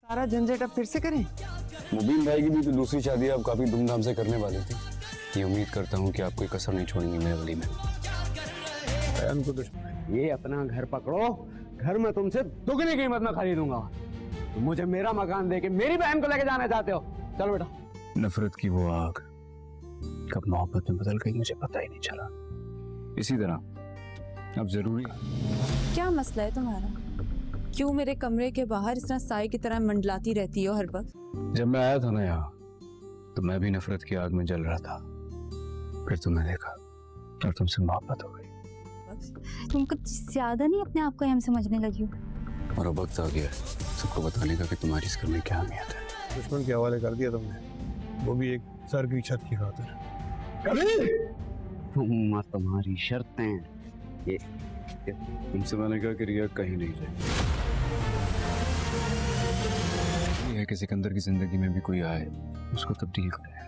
सारा झंझट अब फिर से करें? मुबीन भाई की भी तो दूसरी शादी आप काफी धूमधाम से करने वाली थी। ये उम्मीद करता हूँ कि आप कोई कसर नहीं छोड़ेंगी मेरे वली में। ये अपना घर पकड़ो, घर में तुमसे दुगनी कीमत में खरीदूंगा। तुम मुझे मेरा मकान देके मेरी बहन को लेके जाना चाहते हो? चलो बेटा। नफरत की वो आग कब मोहब्बत में बदल गई मुझे पता ही नहीं चला। इसी तरह अब जरूरी क्या मसला है तुम्हारा? क्यों मेरे कमरे के बाहर इस तरह साए की तरह मंडलाती रहती हो हर वक्त? जब मैं आया था ना यहाँ तो मैं भी नफरत की आग में जल रहा था, फिर तुम्हें देखा और तुमसे मोहब्बत हो गई। तुम कुछ ज्यादा नहीं अपने आप को अहम समझने लगी हो। और अब वक्त आ गया है सबको बताने का कि तुम्हारी इस घर में क्या अहमियत है। दुश्मन के हवाले कर दिया तुमने, वो भी एक सर की छत की खातिर। तुम्हारी शर्तें ये तुमसे मैंने कहा कि रिया कहीं नहीं जाए। ये है कि सिकंदर की जिंदगी में भी कोई आए उसको तब्दील करे,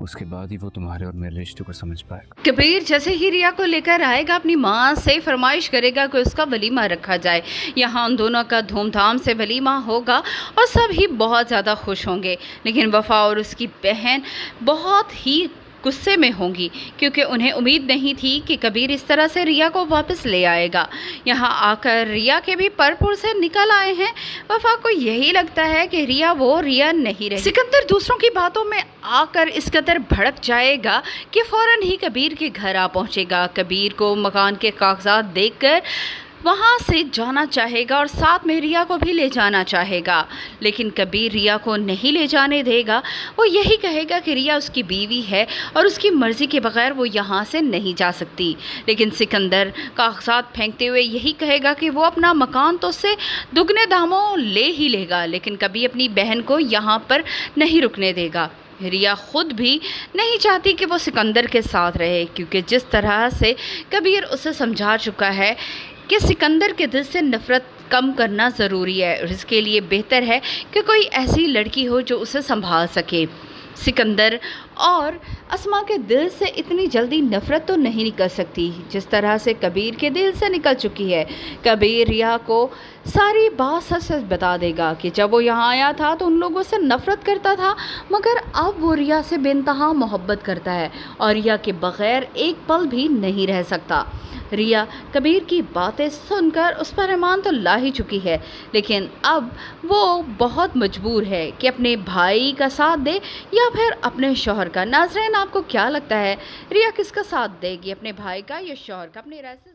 उसके बाद ही वो तुम्हारे और मेरे रिश्ते को समझ पाएगा। कबीर जैसे ही रिया को लेकर आएगा अपनी माँ से फरमाइश करेगा कि उसका वलीमा रखा जाए। यहाँ उन दोनों का धूमधाम से वलीमा होगा और सब ही बहुत ज़्यादा खुश होंगे, लेकिन वफ़ा और उसकी बहन बहुत ही गुस्से में होंगी क्योंकि उन्हें उम्मीद नहीं थी कि कबीर इस तरह से रिया को वापस ले आएगा। यहाँ आकर रिया के भी परपुर से निकल आए हैं। वफा को यही लगता है कि रिया वो रिया नहीं रही। सिकंदर दूसरों की बातों में आकर इस कदर भड़क जाएगा कि फ़ौरन ही कबीर के घर आ पहुँचेगा। कबीर को मकान के कागजात देखकर वहाँ से जाना चाहेगा और साथ में रिया को भी ले जाना चाहेगा, लेकिन कबीर रिया को नहीं ले जाने देगा। वो यही कहेगा कि रिया उसकी बीवी है और उसकी मर्ज़ी के बगैर वो यहाँ से नहीं जा सकती। लेकिन सिकंदर कागजात फेंकते हुए यही कहेगा कि वो अपना मकान तो उससे दुगने दामों ले ही लेगा, लेकिन कभी अपनी बहन को यहाँ पर नहीं रुकने देगा। रिया खुद भी नहीं चाहती कि वो सिकंदर के साथ रहे, क्योंकि जिस तरह से कबीर उसे समझा चुका है कि सिकंदर के दिल से नफ़रत कम करना ज़रूरी है और इसके लिए बेहतर है कि कोई ऐसी लड़की हो जो उसे संभाल सके। सिकंदर और अस्मा के दिल से इतनी जल्दी नफ़रत तो नहीं निकल सकती जिस तरह से कबीर के दिल से निकल चुकी है। कबीर रिया को सारी बात सच सच बता देगा कि जब वो यहाँ आया था तो उन लोगों से नफ़रत करता था, मगर अब वो रिया से बेइंतहा मोहब्बत करता है और रिया के बग़ैर एक पल भी नहीं रह सकता। रिया कबीर की बातें सुनकर उस पर ईमान तो ला ही चुकी है, लेकिन अब वो बहुत मजबूर है कि अपने भाई का साथ दे या फिर अपने शौहर का। नाज़रीन, आपको क्या लगता है रिया किसका साथ देगी, अपने भाई का या शौहर का? अपनी राय से